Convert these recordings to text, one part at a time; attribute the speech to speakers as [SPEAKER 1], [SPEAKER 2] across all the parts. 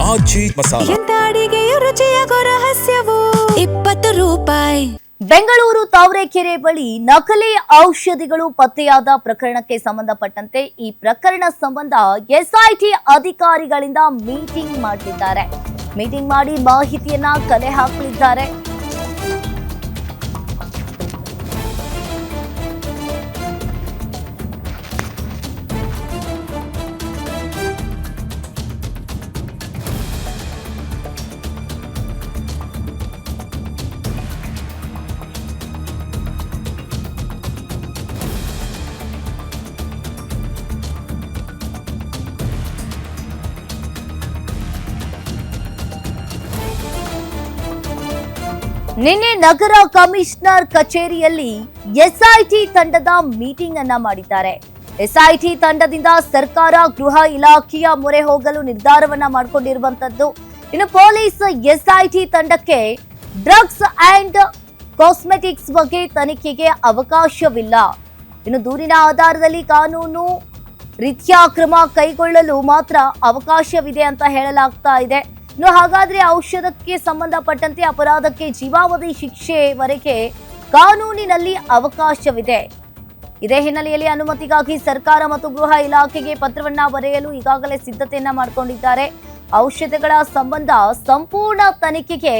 [SPEAKER 1] ಆಜಿ ಮಸಾಲ.
[SPEAKER 2] ಎಂತ ಅಡಿಗೆಯ ರುಚಿಯಾಗೋ ರಹಸ್ಯವು 20 ರೂಪಾಯಿ.
[SPEAKER 3] ಬೆಂಗಳೂರು ತಾವರೆಕೆರೆ ಬಳಿ ನಕಲಿ ಔಷಧಿಗಳು ಪತ್ತೆಯಾದ ಪ್ರಕರಣಕ್ಕೆ ಸಂಬಂಧಪಟ್ಟಂತೆ ಈ ಪ್ರಕರಣ ಸಂಬಂಧ ಎಸ್ಐಟಿ ಅಧಿಕಾರಿಗಳಿಂದ ಮೀಟಿಂಗ್ ಮಾಡಲಿದ್ದಾರೆ. ಮೀಟಿಂಗ್ ಮಾಡಿ ಮಾಹಿತಿಯನ್ನ ಕಲೆ ಹಾಕಲಿದ್ದಾರೆ. ನಿನ್ನೆ ನಗರ ಕಮಿಷನರ್ ಕಚೇರಿಯಲ್ಲಿ ಎಸ್ಐಟಿ ತಂಡದ ಮೀಟಿಂಗ್ ಅನ್ನ ಮಾಡಿದ್ದಾರೆ. ಎಸ್ಐಟಿ ತಂಡದಿಂದ ಸರ್ಕಾರ ಗೃಹ ಇಲಾಖೆಯ ಮೊರೆ ಹೋಗಲು ನಿರ್ಧಾರವನ್ನ ಮಾಡಿಕೊಂಡಿರುವಂತದ್ದು. ಇನ್ನು ಪೊಲೀಸ್ ಎಸ್ಐಟಿ ತಂಡಕ್ಕೆ ಡ್ರಗ್ಸ್ ಅಂಡ್ ಕಾಸ್ಮೆಟಿಕ್ಸ್ ಬಗ್ಗೆ ತನಿಖೆಗೆ ಅವಕಾಶವಿಲ್ಲ. ಇನ್ನು ದೂರಿನ ಆಧಾರದಲ್ಲಿ ಕಾನೂನು ರೀತ್ಯಾ ಕ್ರಮ ಕೈಗೊಳ್ಳಲು ಮಾತ್ರ ಅವಕಾಶವಿದೆ ಅಂತ ಹೇಳಲಾಗ್ತಾ ಇದೆ. ಇನ್ನು ಹಾಗಾದ್ರೆ ಔಷಧಕ್ಕೆ ಸಂಬಂಧಪಟ್ಟಂತೆ ಅಪರಾಧಕ್ಕೆ ಜೀವಾವಧಿ ಶಿಕ್ಷೆವರೆಗೆ ಕಾನೂನಿನಲ್ಲಿ ಅವಕಾಶವಿದೆ. ಇದೇ ಹಿನ್ನೆಲೆಯಲ್ಲಿ ಅನುಮತಿಗಾಗಿ ಸರ್ಕಾರ ಮತ್ತು ಗೃಹ ಇಲಾಖೆಗೆ ಪತ್ರವನ್ನ ಬರೆಯಲು ಈಗಾಗಲೇ ಸಿದ್ಧತೆಯನ್ನ ಮಾಡಿಕೊಂಡಿದ್ದಾರೆ. ಔಷಧಗಳ ಸಂಬಂಧ ಸಂಪೂರ್ಣ ತನಿಖೆಗೆ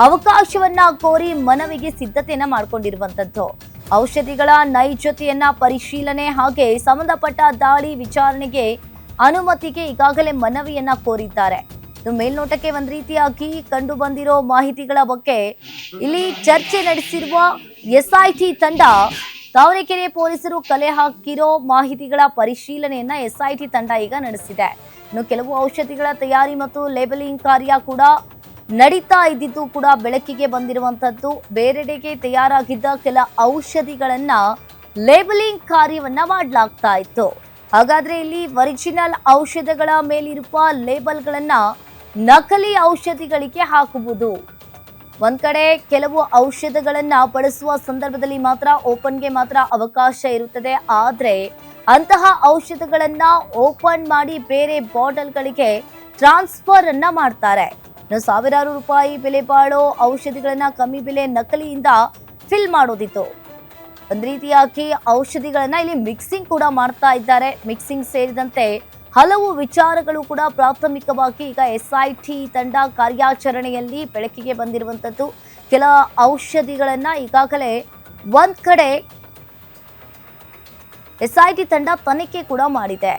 [SPEAKER 3] ಅವಕಾಶವನ್ನ ಕೋರಿ ಮನವಿಗೆ ಸಿದ್ಧತೆಯನ್ನ ಮಾಡಿಕೊಂಡಿರುವಂತದ್ದು. ಔಷಧಿಗಳ ನೈಜತೆಯನ್ನ ಪರಿಶೀಲನೆ ಹಾಗೆ ಸಂಬಂಧಪಟ್ಟ ದಾಳಿ ವಿಚಾರಣೆಗೆ ಅನುಮತಿಗೆ ಈಗಾಗಲೇ ಮನವಿಯನ್ನ ಕೋರಿದ್ದಾರೆ. ಮೇಲ್ನೋಟಕ್ಕೆ ಒಂದ್ ರೀತಿಯಾಗಿ ಕಂಡು ಬಂದಿರೋ ಮಾಹಿತಿಗಳ ಬಗ್ಗೆ ಇಲ್ಲಿ ಚರ್ಚೆ ನಡೆಸಿರುವ ಎಸ್ಐಟಿ ತಂಡ ತಾವರೆಕೆರೆ ಪೊಲೀಸರು ಕಲೆ ಹಾಕಿರೋ ಮಾಹಿತಿಗಳ ಪರಿಶೀಲನೆಯನ್ನ ಎಸ್ಐಟಿ ತಂಡ ಈಗ ನಡೆಸಿದೆ. ಇನ್ನು ಕೆಲವು ಔಷಧಿಗಳ ತಯಾರಿ ಮತ್ತು ಲೇಬಲಿಂಗ್ ಕಾರ್ಯ ಕೂಡ ನಡೀತಾ ಇದ್ದಿದ್ದು ಕೂಡ ಬೆಳಕಿಗೆ ಬಂದಿರುವಂತದ್ದು. ಬೇರೆಡೆಗೆ ತಯಾರಾಗಿದ್ದ ಕೆಲ ಔಷಧಿಗಳನ್ನ ಲೇಬಲಿಂಗ್ ಕಾರ್ಯವನ್ನ ಮಾಡಲಾಗ್ತಾ ಇತ್ತು. ಹಾಗಾದ್ರೆ ಇಲ್ಲಿ ಒರಿಜಿನಲ್ ಔಷಧಗಳ ಮೇಲಿರುವ ಲೇಬಲ್ಗಳನ್ನ ನಕಲಿ ಔಷಧಿಗಳಿಗೆ ಹಾಕುವುದು. ಒಂದ್ ಕಡೆ ಕೆಲವು ಔಷಧಗಳನ್ನ ಬಳಸುವ ಸಂದರ್ಭದಲ್ಲಿ ಮಾತ್ರ ಓಪನ್ಗೆ ಮಾತ್ರ ಅವಕಾಶ ಇರುತ್ತದೆ. ಆದ್ರೆ ಅಂತಹ ಔಷಧಗಳನ್ನ ಓಪನ್ ಮಾಡಿ ಬೇರೆ ಬಾಟಲ್ಗಳಿಗೆ ಟ್ರಾನ್ಸ್ಫರ್ ಅನ್ನ ಮಾಡ್ತಾರೆ. ಇನ್ನು ಸಾವಿರಾರು ರೂಪಾಯಿ ಬೆಲೆ ಬಾಳೋ ಔಷಧಿಗಳನ್ನ ಕಮ್ಮಿ ಬೆಲೆ ನಕಲಿಯಿಂದ ಫಿಲ್ ಮಾಡೋದಿತ್ತು. ಒಂದ್ ರೀತಿಯಾಗಿ ಔಷಧಿಗಳನ್ನ ಇಲ್ಲಿ ಮಿಕ್ಸಿಂಗ್ ಕೂಡ ಮಾಡ್ತಾ ಇದ್ದಾರೆ. ಮಿಕ್ಸಿಂಗ್ ಸೇರಿದಂತೆ ಹಲವು ವಿಚಾರಗಳು ಕೂಡ ಪ್ರಾಥಮಿಕವಾಗಿ ಈಗ ಎಸ್ಐಟಿ ತಂಡ ಕಾರ್ಯಾಚರಣೆಯಲ್ಲಿ ಬೆಳಕಿಗೆ ಬಂದಿರುವಂತದ್ದು. ಕೆಲ ಔಷಧಿಗಳನ್ನ ಈಗಾಗಲೇ ಒಂದ್ ಕಡೆ ಎಸ್ಐಟಿ ತಂಡ ತನಿಖೆ ಕೂಡ ಮಾಡಿದೆ.